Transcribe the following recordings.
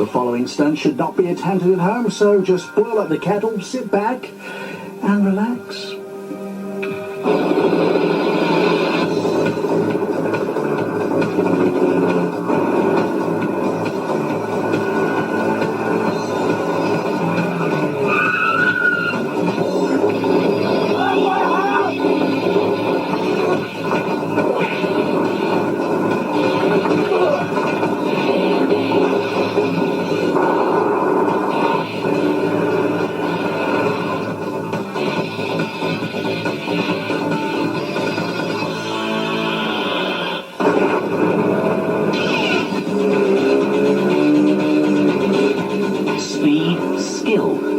The following stunt should not be attempted at home, so just boil up the kettle, sit back and relax.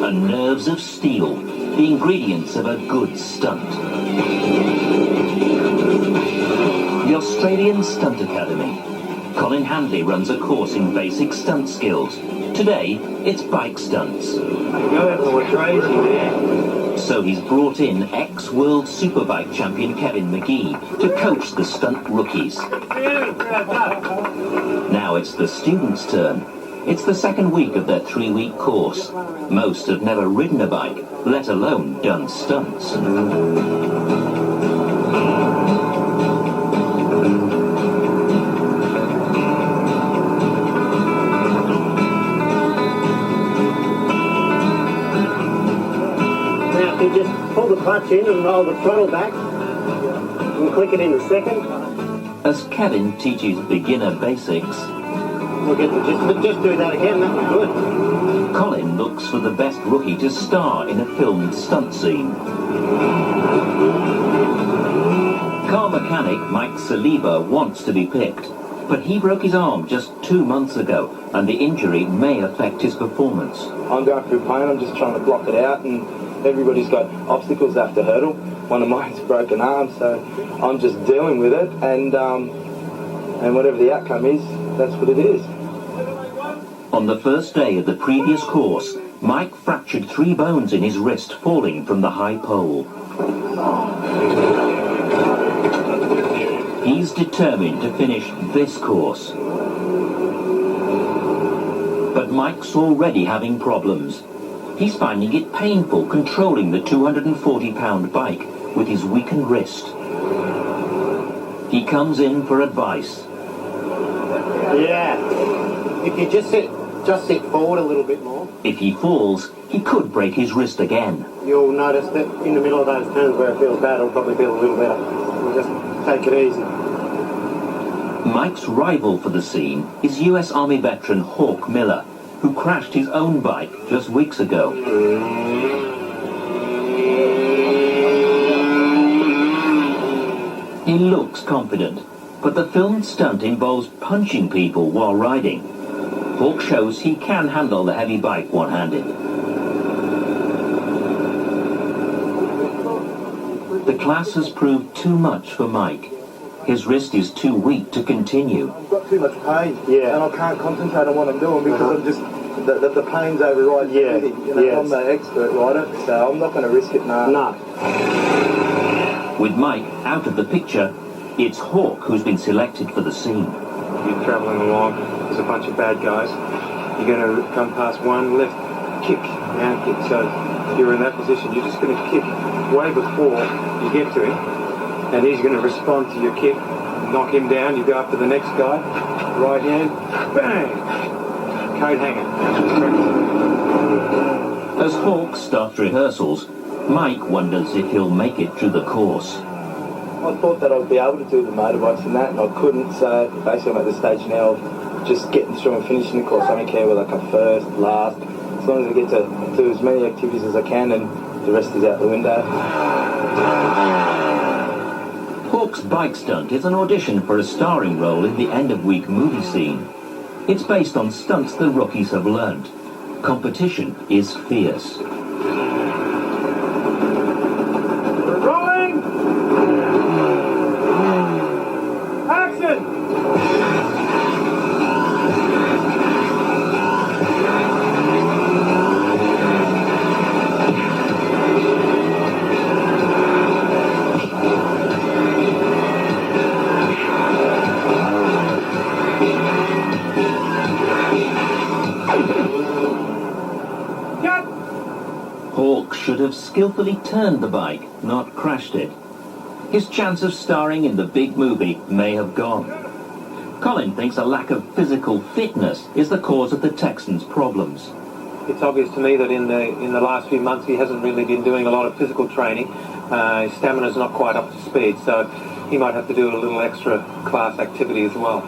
And nerves of steel, the ingredients of a good stunt. The Australian Stunt Academy. Colin Hanley runs a course in basic stunt skills. Today, it's bike stunts. We're crazy, man. So he's brought in ex-world superbike champion Kevin McGee to coach the stunt rookies. Now it's the students' turn. It's the second week of their 3-week course. Most have never ridden a bike, let alone done stunts. Now if you just pull the clutch in and roll the throttle back and click it in a second. As Kevin teaches beginner basics, We'll get the gist of it. Just do that again, that was good. Colin looks for the best rookie to star in a filmed stunt scene. Car mechanic Mike Saliba wants to be picked, but he broke his arm just 2 months ago, and the injury may affect his performance. I'm going through pain, I'm just trying to block it out, and everybody's got obstacles they have to hurdle. One of mine's a broken arm, so I'm just dealing with it, and whatever the outcome is, that's what it is. On the first day of the previous course, Mike fractured 3 bones in his wrist falling from the high pole. He's determined to finish this course. But Mike's already having problems. He's finding it painful controlling the 240-pound bike with his weakened wrist. He comes in for advice. Yeah. If you just sit forward a little bit more. If he falls, he could break his wrist again. You'll notice that in the middle of those turns where it feels bad, it'll probably feel a little better. We'll just take it easy. Mike's rival for the scene is US Army veteran Hawk Miller, who crashed his own bike just weeks ago. He looks confident, but the filmed stunt involves punching people while riding. Hawk shows he can handle the heavy bike one-handed. The class has proved too much for Mike. His wrist is too weak to continue. I've got too much pain, and I can't concentrate on what I'm doing because I'm just, the pain's overriding everything. You know, I'm the expert rider, so I'm not going to risk it now. No. With Mike out of the picture, it's Hawk who's been selected for the scene. You're travelling along, there's a bunch of bad guys. You're going to come past one left kick, round kick. So if you're in that position, you're just going to kick way before you get to him. And he's going to respond to your kick, knock him down. You go up to the next guy, right hand, bang! Coat hanger. As Hawk starts rehearsals, Mike wonders if he'll make it through the course. I thought that I'd be able to do the motorbikes and that, and I couldn't, so basically I'm at the stage now of just getting through and finishing the course. I don't care whether I come first, last, as long as I get to do as many activities as I can, and the rest is out the window. Hawk's bike stunt is an audition for a starring role in the end-of-week movie scene. It's based on stunts the rookies have learnt. Competition is fierce. Rolling! Action! Fox should have skillfully turned the bike, not crashed it. His chance of starring in the big movie may have gone. Colin thinks a lack of physical fitness is the cause of the Texans' problems. It's obvious to me that in the last few months he hasn't really been doing a lot of physical training. His stamina's not quite up to speed, so he might have to do a little extra class activity as well.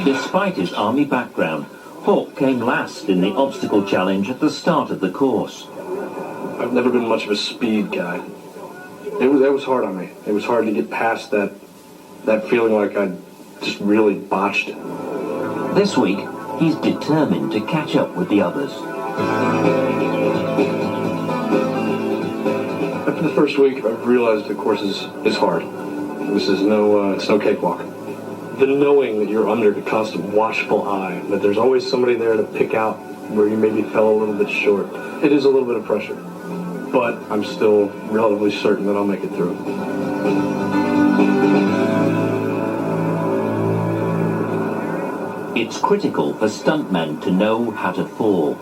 Despite his army background, Hawke came last in the obstacle challenge at the start of the course. I've never been much of a speed guy. It was hard on me. It was hard to get past that feeling like I just really botched it. This week, he's determined to catch up with the others. After the first week, I've realized the course is hard. This is it's no cakewalk. The knowing that you're under the constant watchful eye, that there's always somebody there to pick out where you maybe fell a little bit short, it is a little bit of pressure. But I'm still relatively certain that I'll make it through. It's critical for stuntmen to know how to fall.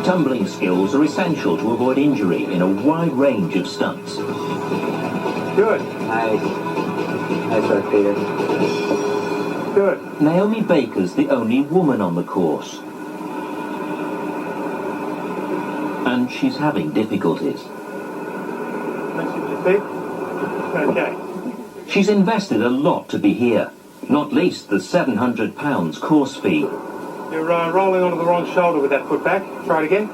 Tumbling skills are essential to avoid injury in a wide range of stunts. Good. Nice. Nice work, Peter. Good. Naomi Baker's the only woman on the course. And she's having difficulties. Okay. She's invested a lot to be here, not least the £700 course fee. You're rolling onto the wrong shoulder with that foot back. Try it again.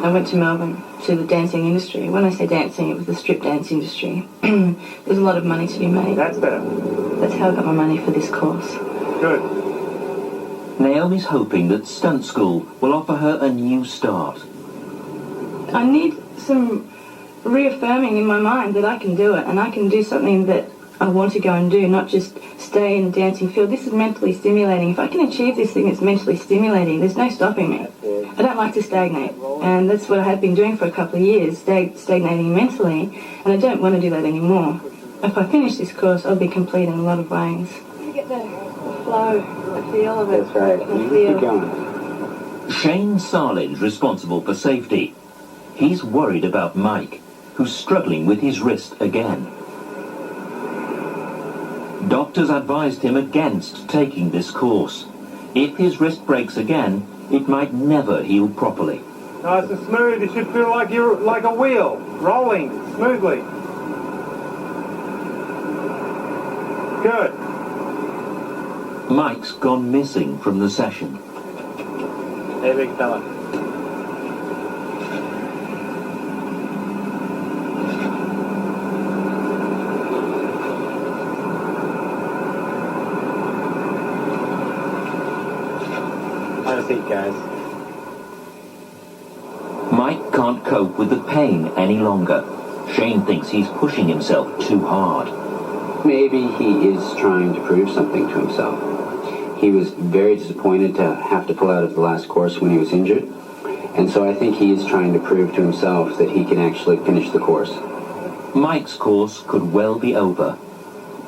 I went to Melbourne to the dancing industry. When I say dancing, it was the strip dance industry. There's a lot of money to be made. That's better. That's how I got my money for this course. Good. Naomi's hoping that stunt school will offer her a new start. I need some reaffirming in my mind that I can do it, and I can do something that I want to go and do, not just stay in the dancing field. This is mentally stimulating. If I can achieve this thing that's mentally stimulating, there's no stopping me. I don't like to stagnate, and that's what I have been doing for a couple of years, stagnating mentally, and I don't want to do that anymore. If I finish this course, I'll be complete in a lot of ways. You get the flow, the feel of it. That's right. You keep going. Shane Sarlin's responsible for safety. He's worried about Mike, who's struggling with his wrist again. Doctors advised him against taking this course. If his wrist breaks again, it might never heal properly. Nice and smooth. It should feel like you're like a wheel, rolling smoothly. Good. Mike's gone missing from the session. Hey, big fella. Have a seat, guys. Mike can't cope with the pain any longer. Shane thinks he's pushing himself too hard. Maybe he is trying to prove something to himself. He was very disappointed to have to pull out of the last course when he was injured. And so I think he is trying to prove to himself that he can actually finish the course. Mike's course could well be over.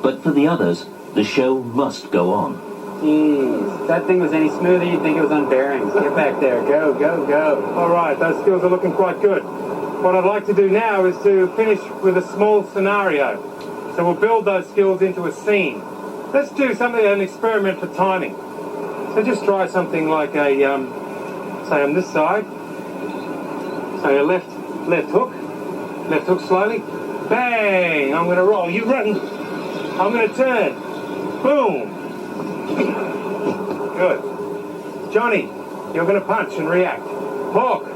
But for the others, the show must go on. Jeez, if that thing was any smoother, you'd think it was on bearings. Get back there. Go, go, go. All right, those skills are looking quite good. What I'd like to do now is to finish with a small scenario. So we'll build those skills into a scene. Let's do something, an experiment for timing. So just try something like a, say on this side. So a left hook slowly. Bang! I'm going to roll. You run. I'm going to turn. Boom! Good. Johnny, you're going to punch and react. Hawk,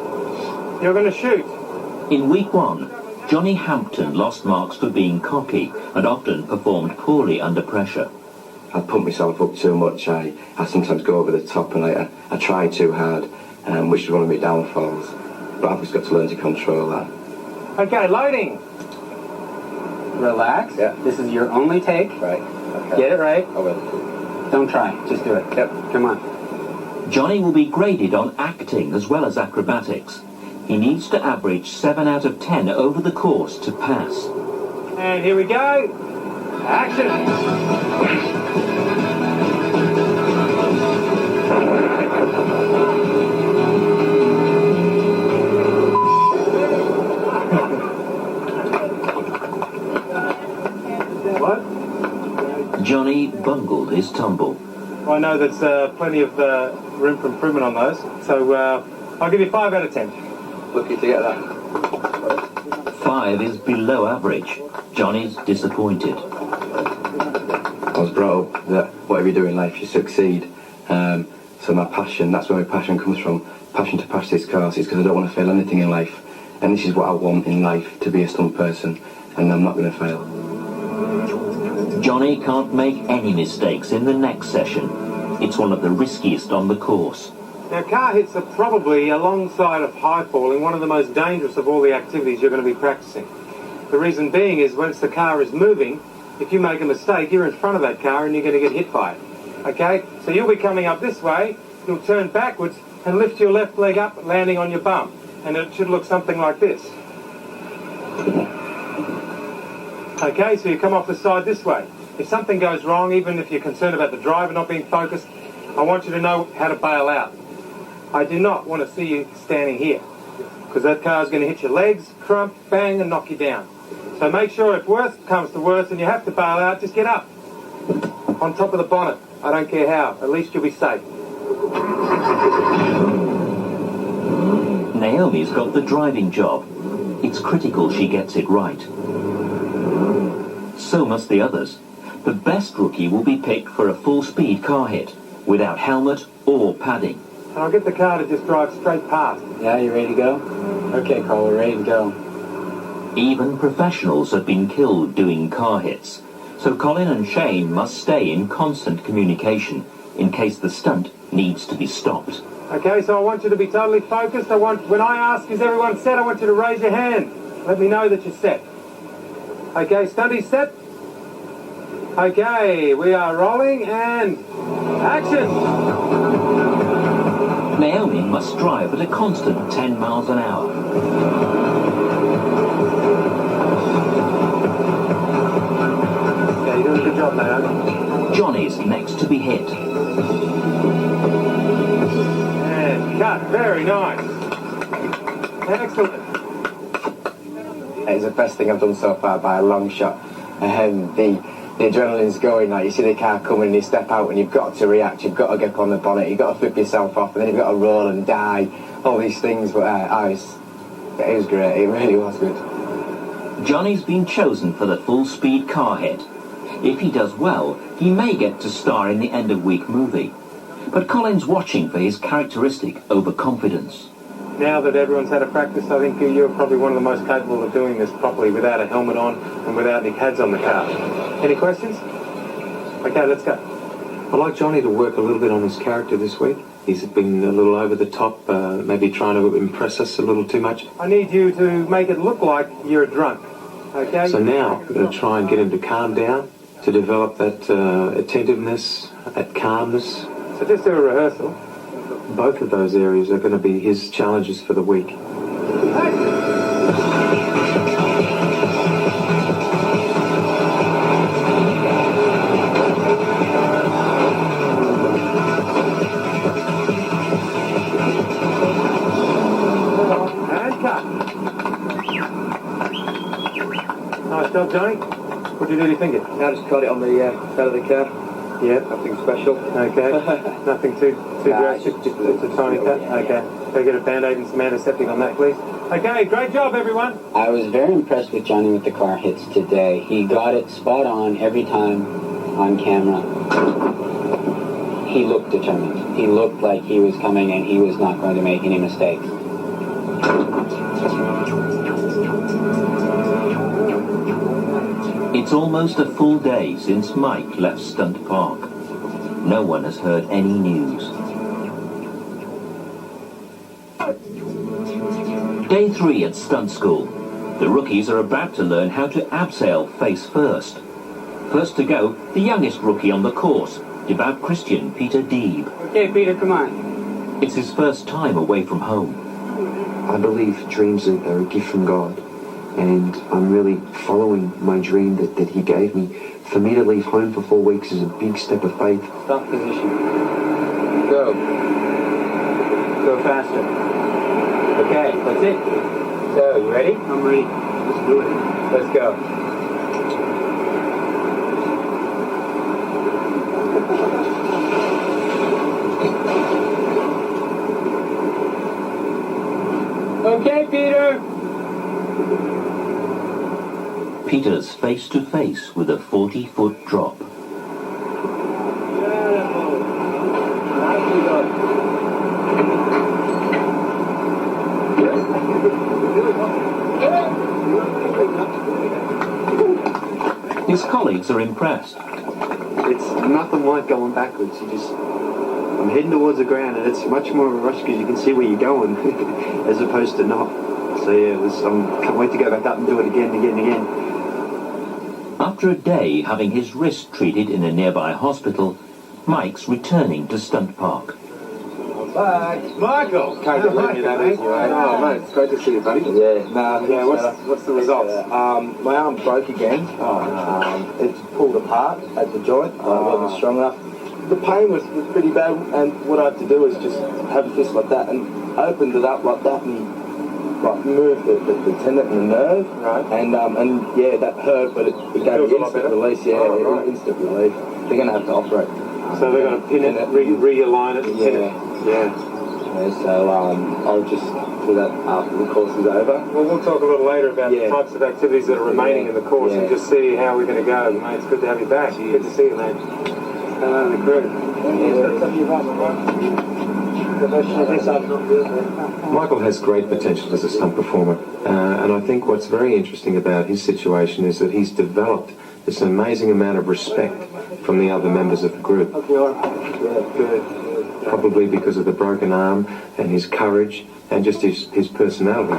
you're going to shoot. In week 1, Johnny Hampton lost marks for being cocky and often performed poorly under pressure. I pump myself up too much. I sometimes go over the top and I try too hard, which is one of my downfalls. But I've just got to learn to control that. Okay, loading. Relax. Yeah. This is your only take. Right. Okay. Get it right. I will. Don't try. Just do it. Yep. Come on. Johnny will be graded on acting as well as acrobatics. He needs to average 7 out of 10 over the course to pass. And here we go. Johnny bungled his tumble. I know there's plenty of room for improvement on those, so I'll give you 5 out of 10. Lucky to get that. 5 is below average. Johnny's disappointed. I was brought up that whatever you do in life, you succeed. So my passion, that's where my passion comes from. Passion to pass these cars is because I don't want to fail anything in life. And this is what I want in life, to be a stunt person. And I'm not going to fail. Johnny can't make any mistakes in the next session. It's one of the riskiest on the course. Now, car hits are probably, alongside of high falling, one of the most dangerous of all the activities you're going to be practicing. The reason being is once the car is moving, if you make a mistake, you're in front of that car and you're going to get hit by it. Okay? So you'll be coming up this way, you'll turn backwards and lift your left leg up, landing on your bum. And it should look something like this. Okay, so you come off the side this way. If something goes wrong, even if you're concerned about the driver not being focused, I want you to know how to bail out. I do not want to see you standing here, because that car's going to hit your legs, crump, bang, and knock you down. So make sure if worst comes to worst and you have to bail out, just get up. On top of the bonnet. I don't care how. At least you'll be safe. Naomi's got the driving job. It's critical she gets it right. So must the others. The best rookie will be picked for a full-speed car hit, without helmet or padding. And I'll get the car to just drive straight past. Yeah, you ready to go? Okay, Carl, we're ready to go. Even professionals have been killed doing car hits, so Colin and Shane must stay in constant communication in case the stunt needs to be stopped. Okay, so I want you to be totally focused. When I ask, is everyone set, I want you to raise your hand. Let me know that you're set. Okay, stunty set. Okay, we are rolling and action! Naomi must drive at a constant 10 miles an hour. Yeah, you're doing a good job, Naomi. Johnny's next to be hit. And cut, very nice. Excellent. It's the best thing I've done so far by a long shot. The adrenaline's going, like you see the car coming and you step out and you've got to react, you've got to get on the bonnet, you've got to flip yourself off and then you've got to roll and die, all these things, but it was great, it really was good. Johnny's been chosen for the full-speed car hit. If he does well, he may get to star in the end-of-week movie. But Colin's watching for his characteristic overconfidence. Now that everyone's had a practice, I think you're probably one of the most capable of doing this properly without a helmet on and without any pads on the car. Any questions? Okay, let's go. I'd like Johnny to work a little bit on his character this week. He's been a little over the top, maybe trying to impress us a little too much. I need you to make it look like you're drunk, okay? So now, we're going to try and get him to calm down, to develop that attentiveness, that calmness. So just do a rehearsal. Both of those areas are going to be his challenges for the week. Nice job, Johnny. What did you do to your finger? I just caught it on the side of the car. Yeah. Nothing special. Okay. Nothing too drastic. Just a tiny cut. Okay. Go get a band-aid and some antiseptic on that, please. Okay, great job, everyone. I was very impressed with Johnny with the car hits today. He got it spot on every time on camera. He looked determined. He looked like he was coming and he was not going to make any mistakes. It's almost a full day since Mike left Stunt Park. No one has heard any news. Day 3 at Stunt School. The rookies are about to learn how to abseil face first. First to go, the youngest rookie on the course, devout Christian Peter Deeb. Okay, Peter, come on. It's his first time away from home. I believe dreams are a gift from God, and I'm really following my dream that he gave me For me to leave home for 4 weeks is a big step of faith. Stop position. Go. Go faster. Okay, that's it. So, you ready? I'm ready. Let's do it. Let's go. Okay, Peter. Peter's face to face with a 40-foot drop. His colleagues are impressed. It's nothing like going backwards. I'm heading towards the ground, and it's much more of a rush because you can see where you're going, as opposed to not. So yeah, can't wait to go back up and do it again and again and again. After a day having his wrist treated in a nearby hospital, Mike's returning to Stunt Park. Michael! Can't get rid of that easy, right? Oh, mate, it's great to see you, buddy. Yeah, Yeah, what's the results? My arm broke again. It's pulled apart at the joint. I wasn't strong enough. The pain was pretty bad, and what I had to do was just have a fist like that and opened it up like that and moved the tendon and the nerve. Right. And yeah, that hurt, but it gave me instant release. Yeah, instant relief. They're going to have to operate. So they're going to pin it, realign it, and pin it. Yeah. So I'll just do that after the course is over. Well, we'll talk a little later about the types of activities that are remaining in the course and just see how we're going to go. Mate, it's good to have you back. Good to see you, mate. Hello, the crew. Michael has great potential as a stunt performer, and I think what's very interesting about his situation is that he's developed this amazing amount of respect from the other members of the group. Probably because of the broken arm and his courage and just his personality.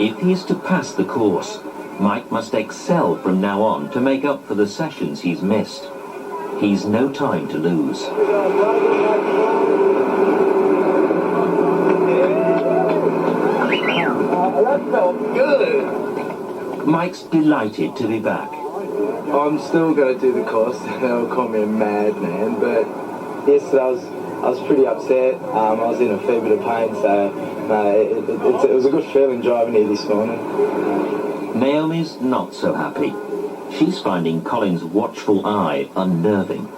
If he is to pass the course, Mike must excel from now on to make up for the sessions he's missed. He's no time to lose. That felt good. Mike's delighted to be back. I'm still going to do the course. They'll call me a madman, but yesterday I was pretty upset. I was in a fair bit of pain, so it was a good feeling driving here this morning. Naomi's not so happy. She's finding Colin's watchful eye unnerving.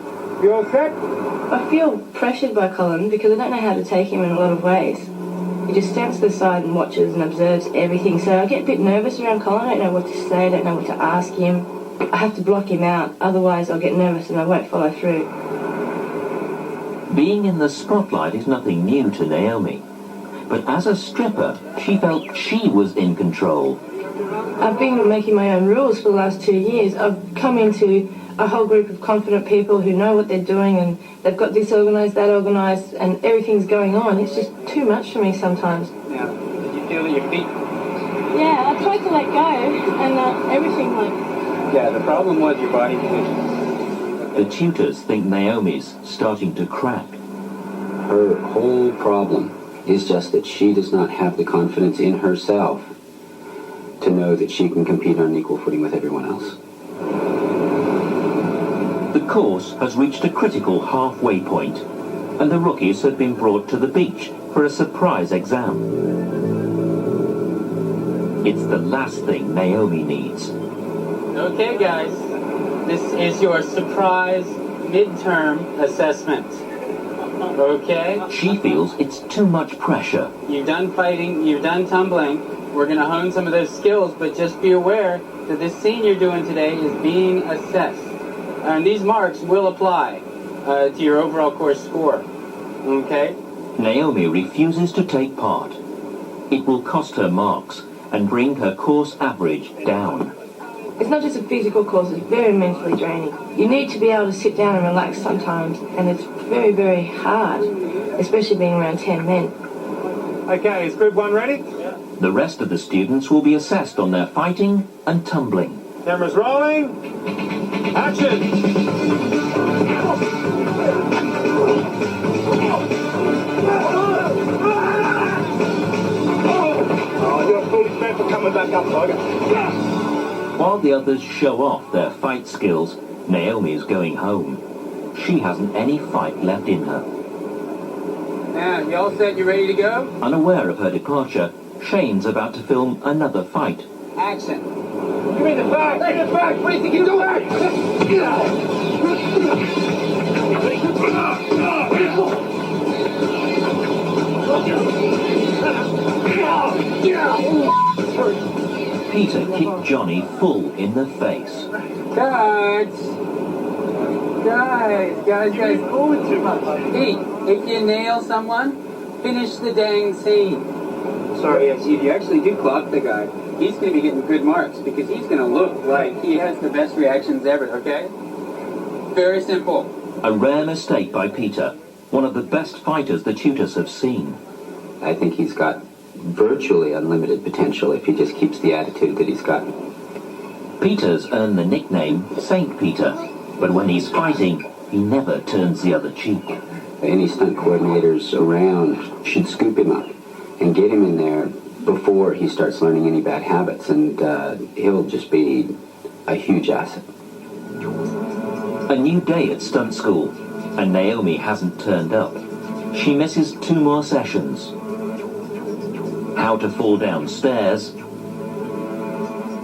You all set? I feel pressured by Colin because I don't know how to take him in a lot of ways. He just stands to the side and watches and observes everything, so I get a bit nervous around Colin. I don't know what to say, I don't know what to ask him. I have to block him out, otherwise I'll get nervous and I won't follow through. Being in the spotlight is nothing new to Naomi. But as a stripper, she felt she was in control. I've been making my own rules for the last 2 years. I've come into a whole group of confident people who know what they're doing and they've got this organised, that organised, and everything's going on. It's just too much for me sometimes. Yeah. Did you feel at your feet? Yeah, I tried to let go and everything Yeah, the problem was your body position. The tutors think Naomi's starting to crack. Her whole problem is just that she does not have the confidence in herself to know that she can compete on equal footing with everyone else. The course has reached a critical halfway point, and the rookies have been brought to the beach for a surprise exam. It's the last thing Naomi needs. Okay, guys, this is your surprise midterm assessment. Okay? She feels it's too much pressure. You've done fighting, you've done tumbling. We're going to hone some of those skills, but just be aware that this scene you're doing today is being assessed. And these marks will apply to your overall course score. Okay? Naomi refuses to take part. It will cost her marks and bring her course average down. It's not just a physical course, it's very mentally draining. You need to be able to sit down and relax sometimes, and it's very, very hard, especially being around 10 men. Okay, is group 1 ready? The rest of the students will be assessed on their fighting and tumbling. Cameras rolling. Action! Oh, you're fully spent for coming coming back up, Tiger. While the others show off their fight skills, Naomi is going home. She hasn't any fight left in her. Now, you all set? You ready to go? Unaware of her departure, Shane's about to film another fight. Action. Give me the bag! Take the bag! What do you think you're doing? Peter kicked Johnny full in the face. Guys, Hey, if you nail someone, finish the dang scene. Sorry, if you actually do clock the guy, he's going to be getting good marks because he's going to look like he has the best reactions ever, okay? Very simple. A rare mistake by Peter, one of the best fighters the tutors have seen. I think he's got virtually unlimited potential if he just keeps the attitude that he's got. Peter's earned the nickname Saint Peter, but when he's fighting, he never turns the other cheek. Any stunt coordinators around should scoop him up and get him in there before he starts learning any bad habits, and he'll just be a huge asset. A new day at stunt school, and Naomi hasn't turned up. She misses 2 more sessions. How to fall down stairs,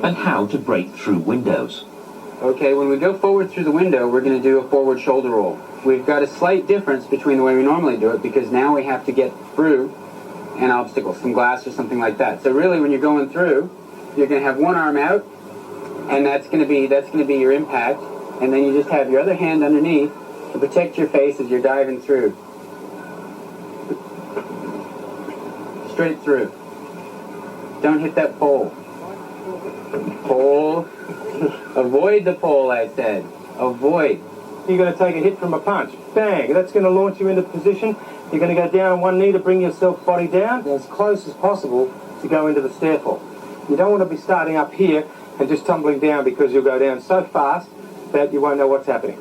and how to break through windows. Okay, when we go forward through the window, we're going to do a forward shoulder roll. We've got a slight difference between the way we normally do it because now we have to get through an obstacle, some glass or something like that. So really, when you're going through, you're going to have one arm out, and that's going to be your impact, and then you just have your other hand underneath to protect your face as you're diving through. Straight through. Don't hit that pole. Pole. Avoid the pole, I said. Avoid. You're going to take a hit from a punch. Bang. That's going to launch you into position. You're going to go down on one knee to bring yourself body down as close as possible to go into the stairfall. You don't want to be starting up here and just tumbling down because you'll go down so fast that you won't know what's happening.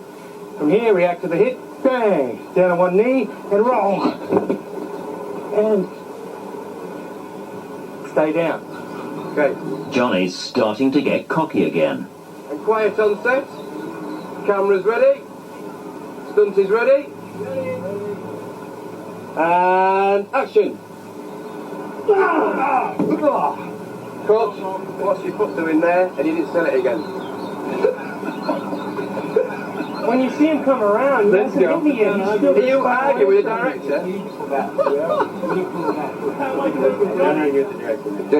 From here, react to the hit. Bang. Down on one knee and roll. And stay down. Okay. Johnny's starting to get cocky again. And quiet on set. Camera's ready. Stunt is ready. And action. Cut. What's your foot doing there? And you didn't sell it again. When you see him come around, Let's go. Are you arguing with the director?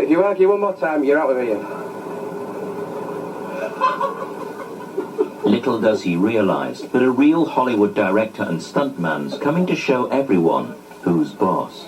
If you argue one more time, you're out of here. Little does he realise that a real Hollywood director and stuntman's coming to show everyone who's boss.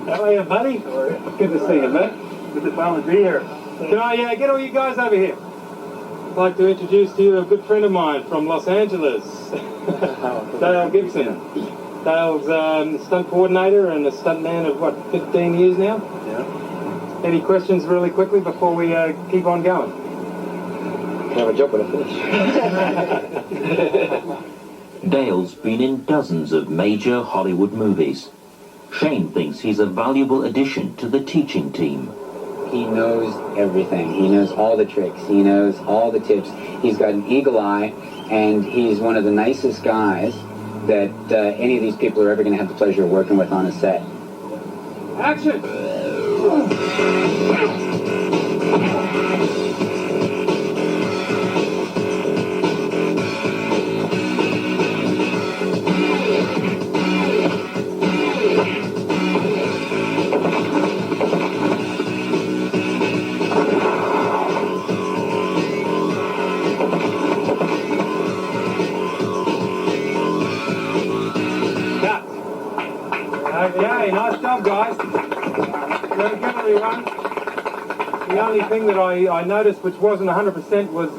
How are you, buddy? Good to see you, mate. Good to finally be here. Can I get all you guys over here? I'd like to introduce to you a good friend of mine from Los Angeles, Dale Gibson. Dale's stunt coordinator and a stuntman of, 15 years now? Yeah. Any questions really quickly before we keep on going? Can I have a job when I finish? Dale's been in dozens of major Hollywood movies. Shane thinks he's a valuable addition to the teaching team. He knows everything. He knows all the tricks. He knows all the tips. He's got an eagle eye, and he's one of the nicest guys that any of these people are ever going to have the pleasure of working with on a set. Action! Okay, nice job, guys. Give it a run. The only thing that I noticed which wasn't 100% was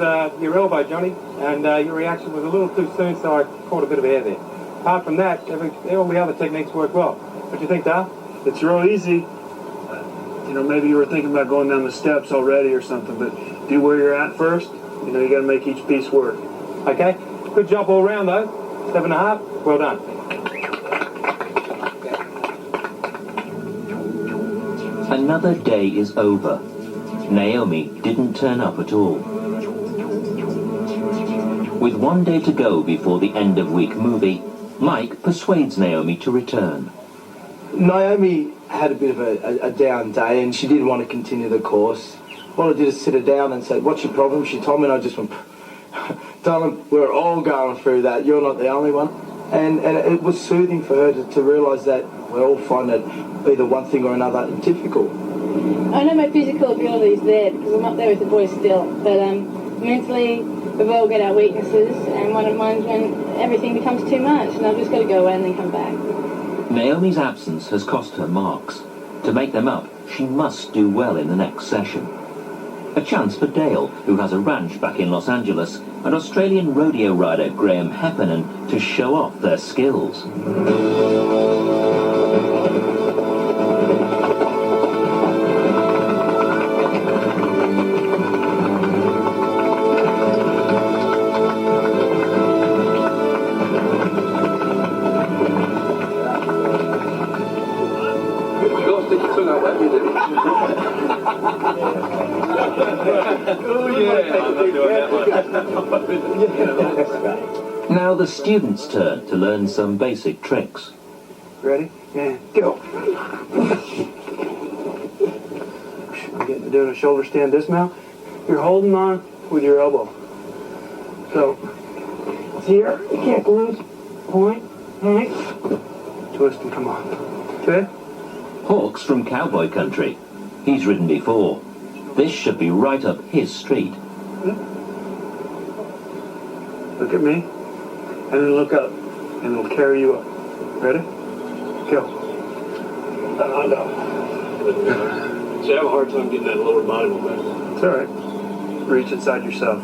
your elbow, Johnny, and your reaction was a little too soon, so I caught a bit of air there. Apart from that, all the other techniques worked well. What do you think, Dale? It's real easy. You know, maybe you were thinking about going down the steps already or something, but do where you're at first. You know, you got to make each piece work. Okay. Good job all round, though. 7.5. Well done. Another day is over. Naomi didn't turn up at all. With one day to go before the end of week movie, Mike persuades Naomi to return. Naomi had a bit of a down day and she didn't want to continue the course. What I did is sit her down and say, "What's your problem?" She told me and I just went, "Darling, we're all going through that. You're not the only one." And it was soothing for her to realise that we all find it either one thing or another difficult. I know my physical ability is there because I'm up there with the boys still, but mentally we've all got our weaknesses, and one of mine's when everything becomes too much and I've just got to go away and then come back. Naomi's absence has cost her marks. To make them up, she must do well in the next session. A chance for Dale, who has a ranch back in Los Angeles, and Australian rodeo rider Graham Heffernan to show off their skills. Now the students' turn to learn some basic tricks. Ready? Yeah, go. I'm doing a shoulder stand dismount. You're holding on with your elbow. So, it's here, you can't lose. Point, right, twist and come on. Okay? Hawk's from cowboy country. He's ridden before. This should be right up his street. Look at me, and then look up, and it'll carry you up. Ready? Go. No. See, I have a hard time getting that lower body movement. It's all right. Reach inside yourself.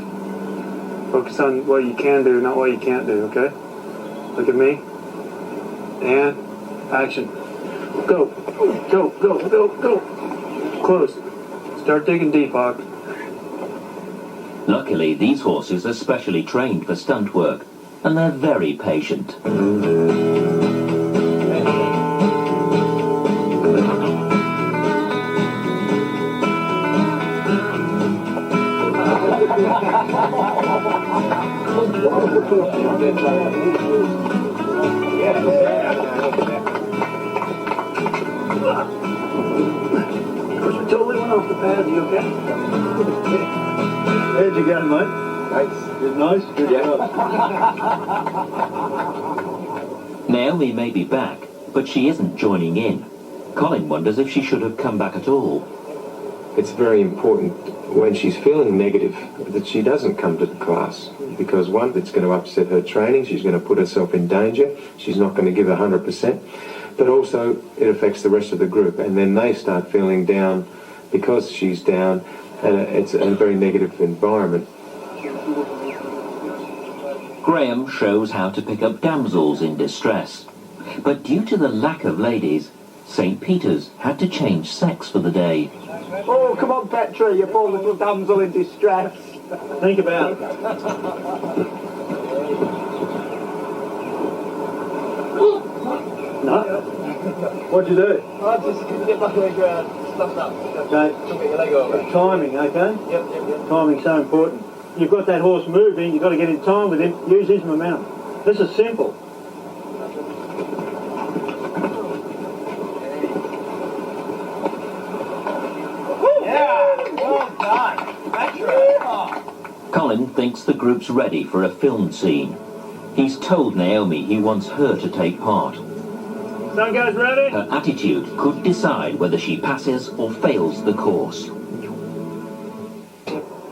Focus on what you can do, not what you can't do, okay? Look at me. And action. Go. Go, go, go, go. Close. Start digging deep, Hawk. Luckily, these horses are specially trained for stunt work, and they're very patient. We totally went off the pad. You okay? How'd you go, mate? Thanks. Good nose? Good job. Naomi may be back, but she isn't joining in. Colin wonders if she should have come back at all. It's very important when she's feeling negative that she doesn't come to the class, because one, it's going to upset her training, she's going to put herself in danger, she's not going to give 100%, but also it affects the rest of the group, and then they start feeling down because she's down, and it's a very negative environment. Graham shows how to pick up damsels in distress. But due to the lack of ladies, St. Peter's had to change sex for the day. Oh, come on, Petra, you poor little damsel in distress. Think about it. No? What'd you do? I just get back on the ground, stand up. Okay. Don't get your leg over. Timing, okay? Yep. Timing's so important. You've got that horse moving, you've got to get in time with him, use his momentum. This is simple. Yeah, well done. Petra. Colin thinks the group's ready for a film scene. He's told Naomi he wants her to take part. Some guys ready? Her attitude could decide whether she passes or fails the course.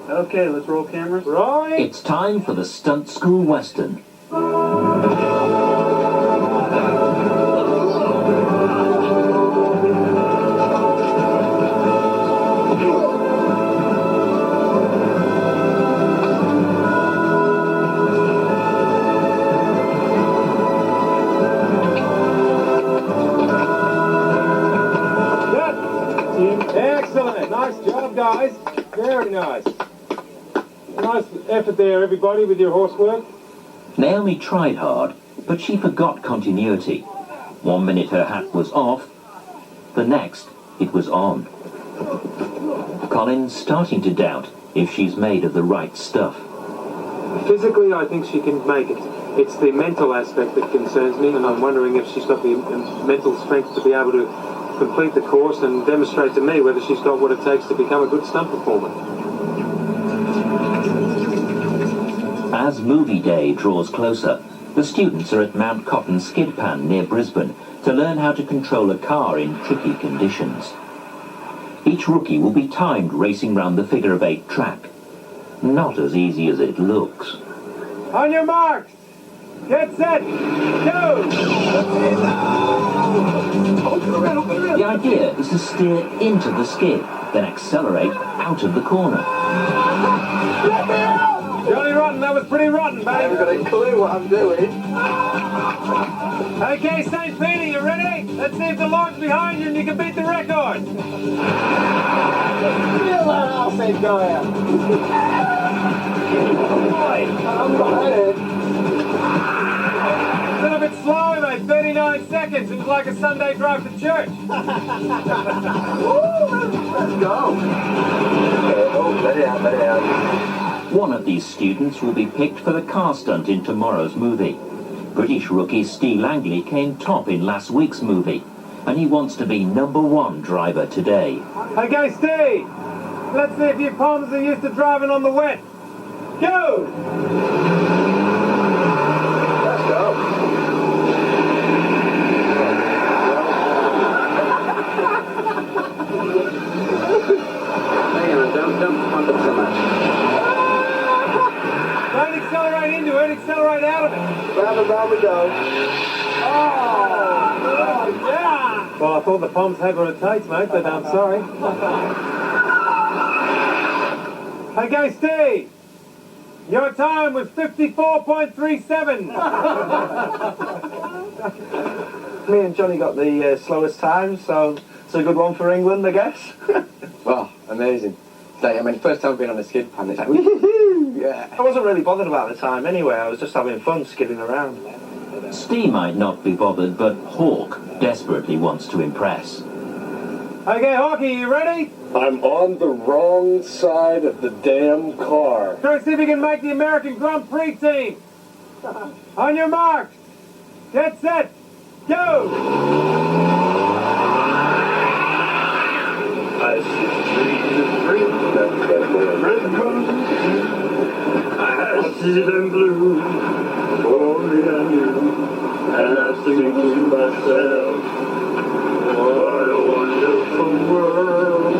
Okay, let's roll cameras. Right. It's time for the Stunt School Western. Excellent. Nice job, guys. Very nice. Nice effort there, everybody, with your horse work. Naomi tried hard, but she forgot continuity. 1 minute her hat was off, the next it was on. Colin's starting to doubt if she's made of the right stuff. Physically, I think she can make it. It's the mental aspect that concerns me, and I'm wondering if she's got the mental strength to be able to complete the course and demonstrate to me whether she's got what it takes to become a good stunt performer. As movie day draws closer, the students are at Mount Cotton skid pan near Brisbane to learn how to control a car in tricky conditions. Each rookie will be timed racing round the figure-of-8 track. Not as easy as it looks. On your marks! Get set! Go! The idea is to steer into the skid, then accelerate out of the corner. Johnny Rotten, that was pretty rotten, mate. I haven't got a clue what I'm doing. Okay, St. Peter, you ready? Let's see if the log's behind you and you can beat the record. Feel that house ain't going. I'm ready. A little bit slow, mate. 39 seconds. It was like a Sunday drive to church. Let's go. Oh, let it out, let it out. One of these students will be picked for the car stunt in tomorrow's movie. British rookie Steve Langley came top in last week's movie, and he wants to be #1 driver today. Okay, Steve. Let's see if your palms are used to driving on the wet. Go! Let's go. Hang on, don't pump it so much. Don't accelerate into it, accelerate out of it. Round we go. Oh, yeah! Well, I thought the palms had what it takes, mate, but I'm sorry. Okay, Steve. Your time was 54.37. Me and Johnny got the slowest time, so it's a good one for England, I guess. Oh, amazing. Like, I mean, first time being on a skid pan, it's like, woohoo! Yeah. I wasn't really bothered about the time anyway, I was just having fun skidding around. Steve might not be bothered, but Hawk desperately wants to impress. Okay, Hawkie, you ready? I'm on the wrong side of the damn car. Try to see if you can make the American Grand Prix team. On your marks. Get set. Go! I see them blue, only I knew, and I think to myself, what a wonderful world.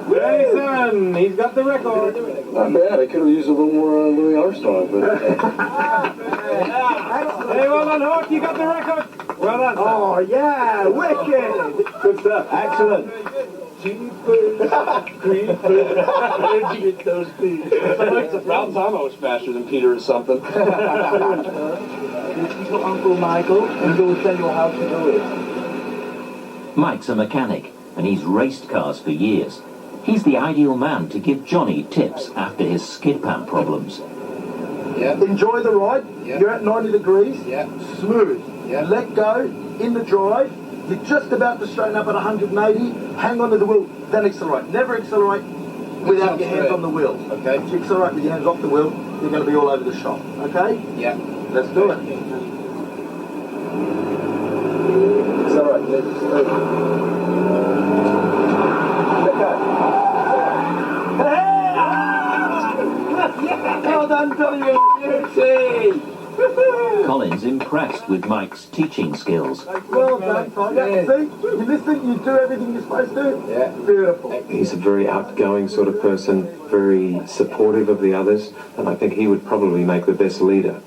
Jason, he's got the record. Not bad, I could have used a little more Louis Armstrong, but... Hey, well done, Hawk, you got the record. Well done, sir. Oh, yeah, wicked. Good stuff. Excellent. Where'd you get those feet? It's about time I was faster than Peter or something. This is for Uncle Michael, and he'll tell you how to do it. Mike's a mechanic, and he's raced cars for years. He's the ideal man to give Johnny tips after his skid pan problems. Yeah. Enjoy the ride. Yeah. You're at 90 degrees. Yeah. Smooth. Yeah. Let go in the drive. You're just about to straighten up at 180. Hang on to the wheel, then accelerate. Never accelerate without your hands on the wheel. Okay. If you accelerate with your hands off the wheel, you're going to be all over the shop. Okay? Yeah. Let's do it. Accelerate. Let's do it. Let go. Well done, W. Colin's impressed with Mike's teaching skills. Well done, Tiger. See? You listen, you do everything you're supposed to. Yeah. Beautiful. He's a very outgoing sort of person, very supportive of the others, and I think he would probably make the best leader.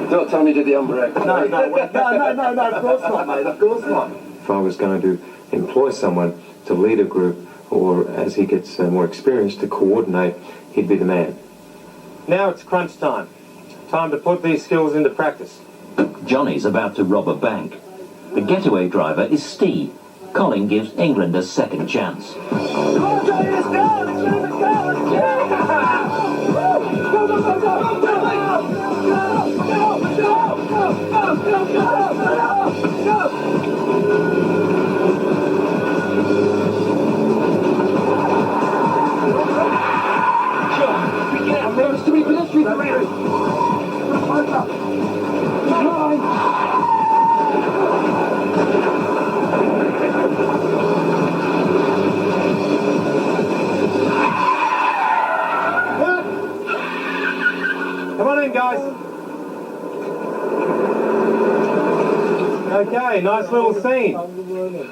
Don't tell me to do the umbrella. No, of course not, mate, of course not. If I was going to employ someone to lead a group, or as he gets more experience to coordinate, he'd be the man. Now it's crunch time. Time to put these skills into practice. Johnny's about to rob a bank. The getaway driver is Steve. Colin gives England a second chance. There's too many pedestrians around. Come on in, guys. Okay, nice little scene.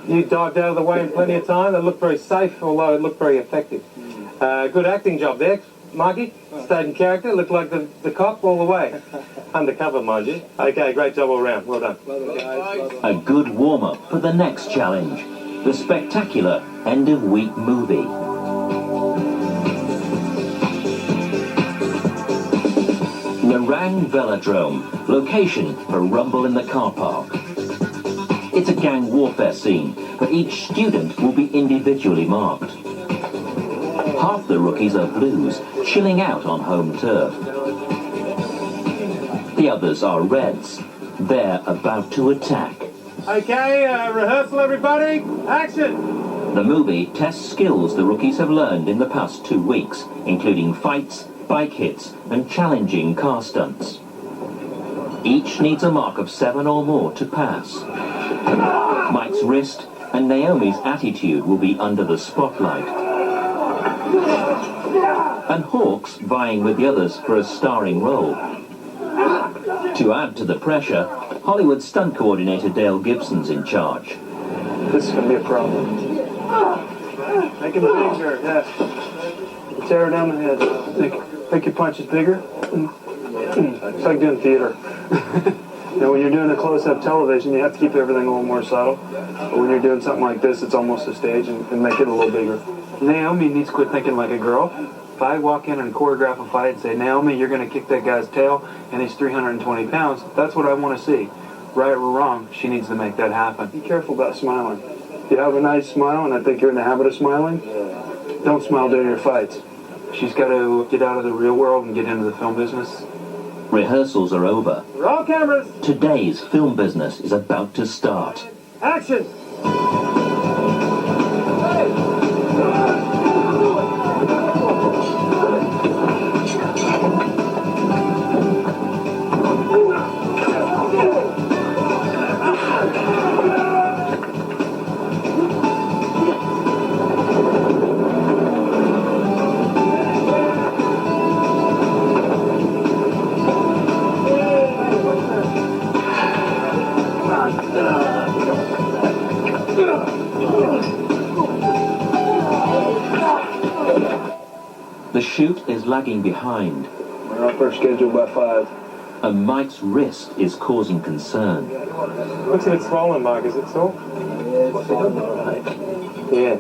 You dived out of the way in plenty of time. That looked very safe, although it looked very effective. Good acting job there, Mikey. Stayed in character. Looked like the cop all the way. Undercover, mind you. Okay, great job all round. Well done. A good warm-up for the next challenge. The spectacular end-of-week movie. Nerang Velodrome, location for Rumble in the car park. It's a gang warfare scene, but each student will be individually marked. Half the rookies are blues, chilling out on home turf. The others are reds. They're about to attack. Okay, rehearsal everybody. Action! The movie tests skills the rookies have learned in the past 2 weeks, including fights, bike hits, and challenging car stunts. Each needs a mark of 7 or more to pass. Mike's wrist and Naomi's attitude will be under the spotlight. And Hawk's vying with the others for a starring role. To add to the pressure, Hollywood stunt coordinator Dale Gibson's in charge. This is going to be a problem. Make him bigger, yeah. Tear down the head. Make your punches bigger. It's like doing theater. You know, when you're doing a close-up television, you have to keep everything a little more subtle. But when you're doing something like this, it's almost a stage and make it a little bigger. Naomi needs to quit thinking like a girl. If I walk in and choreograph a fight and say, Naomi, you're going to kick that guy's tail and he's 320 pounds, that's what I want to see. Right or wrong, she needs to make that happen. Be careful about smiling. If you have a nice smile, and I think you're in the habit of smiling, don't smile during your fights. She's got to get out of the real world and get into the film business. Rehearsals are over. Roll cameras. Today's film business is about to start. Action! The shoot is lagging behind. We're off our schedule by 5. And Mike's wrist is causing concern. Looks a bit swollen, Mike. Is it sore? Yeah.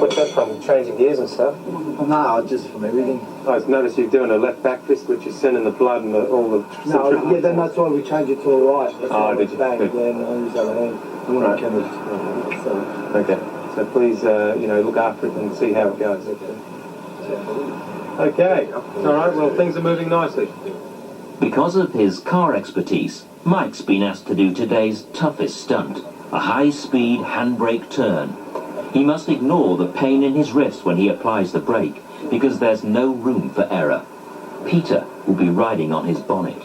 What's that from? Changing gears and stuff? No, just from everything. I noticed you're doing a left back fist, which is sending the blood and all the... No, yeah, then that's why we changed it to a right. That's why did you? bang. Good. Yeah, no, I use the other hand. I'm Right. not so. Okay. So please, look after it and see how it goes. Okay. All right. Well, things are moving nicely. Because of his car expertise, Mike's been asked to do today's toughest stunt, a high-speed handbrake turn. He must ignore the pain in his wrist when he applies the brake, because there's no room for error. Peter will be riding on his bonnet.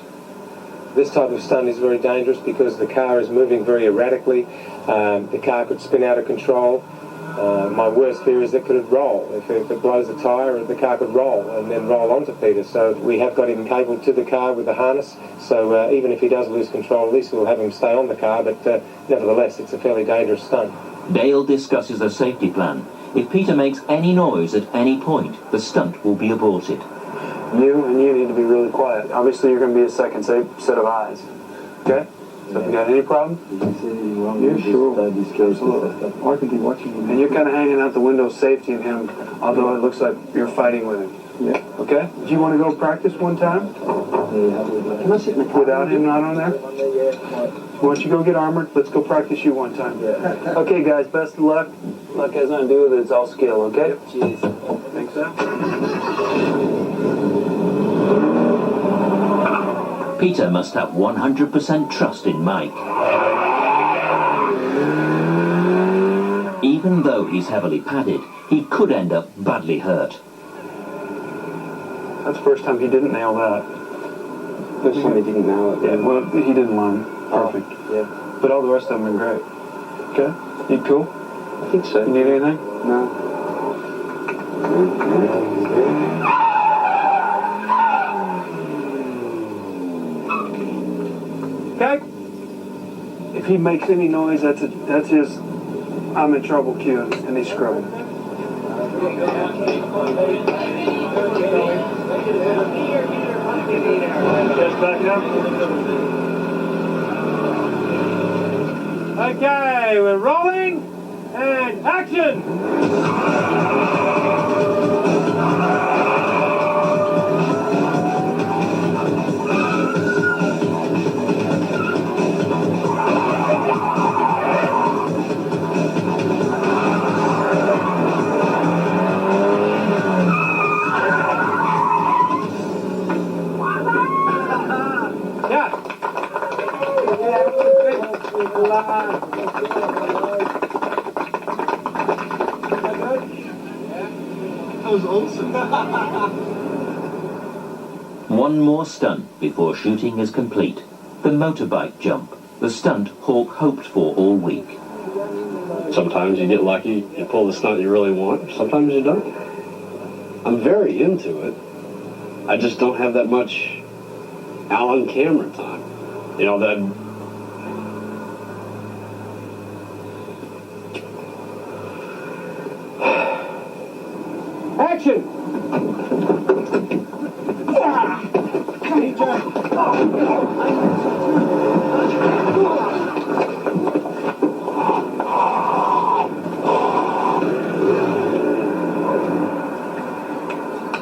This type of stunt is very dangerous because the car is moving very erratically. The car could spin out of control. My worst fear is it could roll. If it blows a tyre, the car could roll and then roll onto Peter. So we have got him cabled to the car with the harness. So even if he does lose control, at least we'll have him stay on the car. But nevertheless, it's a fairly dangerous stunt. Dale discusses a safety plan. If Peter makes any noise at any point, the stunt will be aborted. You need to be really quiet. Obviously, you're going to be a second set of eyes. Okay? So if you got any problem? Yeah, sure. Absolutely. I can be watching you. And you're kind of hanging out the window safety in him, although it looks like you're fighting with him. Yeah. Okay? Do you want to go practice one time? Can I sit in the car? Without him not on there? Why don't you go get armored? Let's go practice you one time. Okay, guys, best of luck. Luck has nothing to do with it. It's all skill, okay? Cheers. Think so? Peter must have 100% trust in Mike. Even though he's heavily padded, he could end up badly hurt. That's the first time he didn't nail that. First time he didn't nail it. Yeah, well, he didn't line perfect. Yeah. But all the rest of them are great. Okay? You cool? I think so. You need anything? No. Okay? If he makes any noise, that's his I'm in trouble cue, and he's scrubbing. Just back up. Okay, we're rolling, and action! That was awesome. One more stunt before shooting is complete. The motorbike jump, the stunt Hawk hoped for all week. Sometimes you get lucky, you pull the stunt you really want. Sometimes you don't. I'm very into it. I just don't have that much on camera time. You know, that... Action!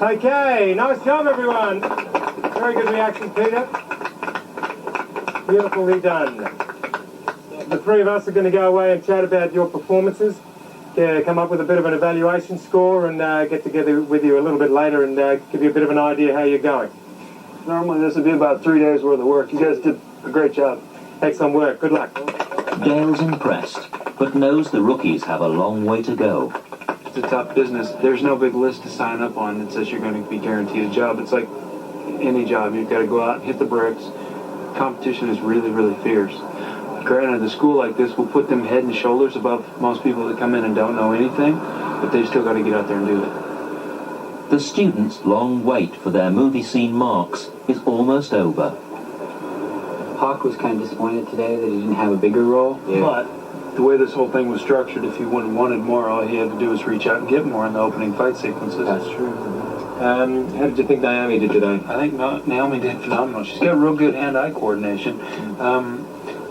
Okay, nice job everyone. Very good reaction, Peter. Beautifully done. The three of us are going to go away and chat about your performances. Come up with a bit of an evaluation score and get together with you a little bit later and give you a bit of an idea how you're going. Normally this would be about 3 days worth of work. You guys did a great job. Excellent work. Good luck. Dale's impressed, but knows the rookies have a long way to go. It's a tough business. There's no big list to sign up on that says you're going to be guaranteed a job. It's like any job. You've got to go out and hit the bricks. Competition is really, really fierce. Granted, a school like this will put them head and shoulders above most people that come in and don't know anything, but they've still got to get out there and do it. The students' long wait for their movie scene marks is almost over. Hawk was kind of disappointed today that he didn't have a bigger role. Yeah. But the way this whole thing was structured, if he wanted more, all he had to do was reach out and get more in the opening fight sequences. That's true. How did you think Naomi did today? I think Naomi did phenomenal. She's got real good hand-eye coordination.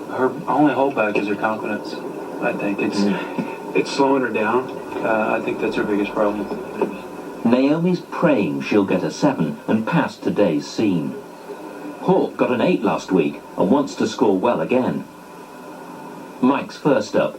Her only holdback is her confidence. I think it's slowing her down. I think that's her biggest problem. Naomi's praying she'll get a 7 and pass today's scene. Hawk got an 8 last week and wants to score well again. Mike's first up.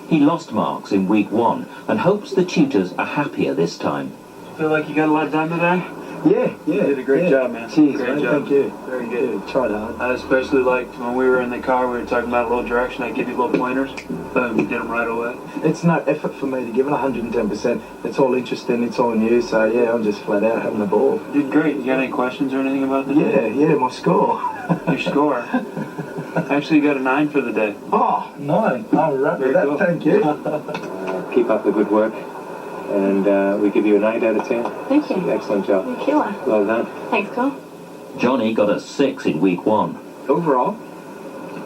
He lost marks in week 1 and hopes the tutors are happier this time. Feel like you got a lot done today? Yeah. You did a great job, man. Cheers, great mate. job. Thank you. Very good. Yeah, tried hard. I especially liked when we were in the car, we were talking about a little direction. I give you little pointers. Boom, you did them right away. It's no effort for me to give it 110%. It's all interesting. It's all new. So yeah, I'm just flat out having the ball. You did great. You got any questions or anything about the day? Yeah. My score. Your score. Actually, you got a 9 for the day. Oh, 9. I'll wrap with that. Cool. Thank you. Keep up the good work. And we give you an 8 out of 10. Thank you. Excellent job. You're a killer. Well done. Thanks, Cole. Johnny got a 6 in week 1. Overall,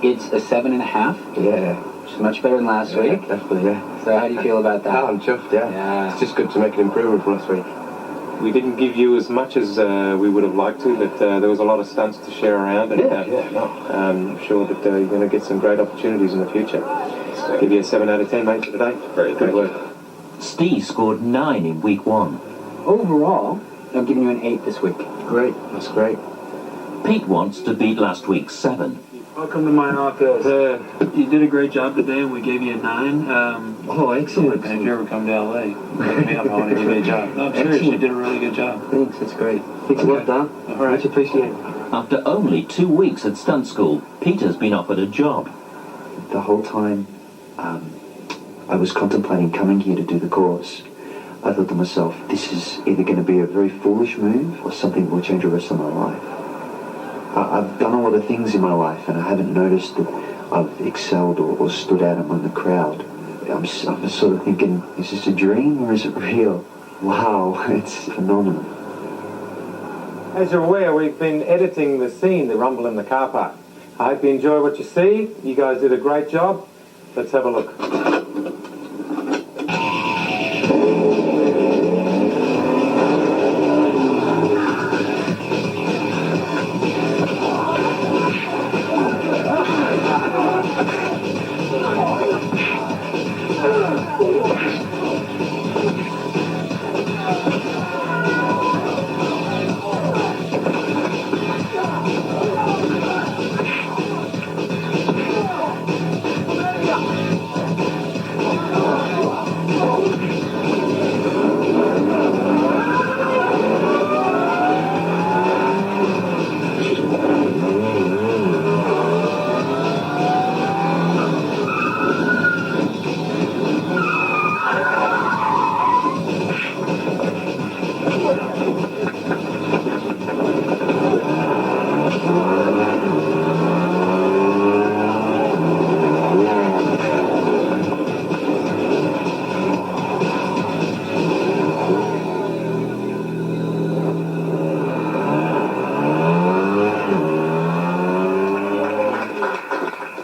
it's a 7.5. Yeah. Which is much better than last week. Definitely, yeah. So how do you feel about that? I'm chuffed, yeah. It's just good to make an improvement from last week. We didn't give you as much as we would have liked to, but there was a lot of stunts to share around, and I'm sure that you're going to get some great opportunities in the future. Give you a 7 out of 10, mate, for today. Very good work. Steve scored 9 in week 1. Overall, I'm giving you an 8 this week. Great. That's great. Pete wants to beat last week's 7. Welcome to my office. You did a great job today, and we gave you a 9. Excellent. And if you ever come to LA, look me up. I want to give you a job. No, I'm serious. You did a really good job. Thanks, that's great. Thanks a lot, Don. All right. Much appreciated. After only 2 weeks at stunt school, Peter's been offered a job. The whole time I was contemplating coming here to do the course, I thought to myself, this is either going to be a very foolish move or something that will change the rest of my life. I've done a lot of things in my life and I haven't noticed that I've excelled or stood out among the crowd. I'm sort of thinking, is this a dream or is it real? Wow, it's phenomenal. As you're aware, we've been editing the scene, the rumble in the car park. I hope you enjoy what you see. You guys did a great job. Let's have a look.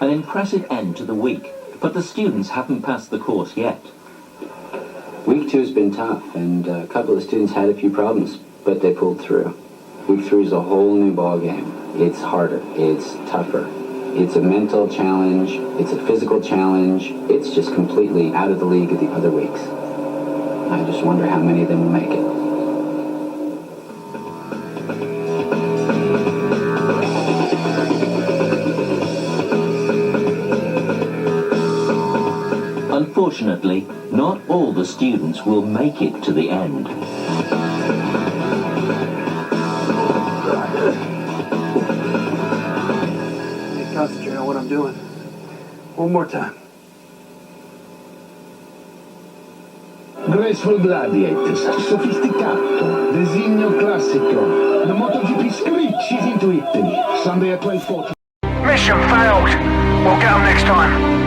An impressive end to the week, but the students haven't passed the course yet. Week 2's been tough, and a couple of students had a few problems, but they pulled through. Week 3 is a whole new ball game. It's harder. It's tougher. It's a mental challenge. It's a physical challenge. It's just completely out of the league of the other weeks. I just wonder how many of them will make it. Unfortunately, not all the students will make it to the end. Concentrate on what I'm doing. One more time. Graceful Gladiators, sofisticato, designo classico. The MotoGP screeches into Italy. Sunday at 12:40. Mission failed. We'll get them next time.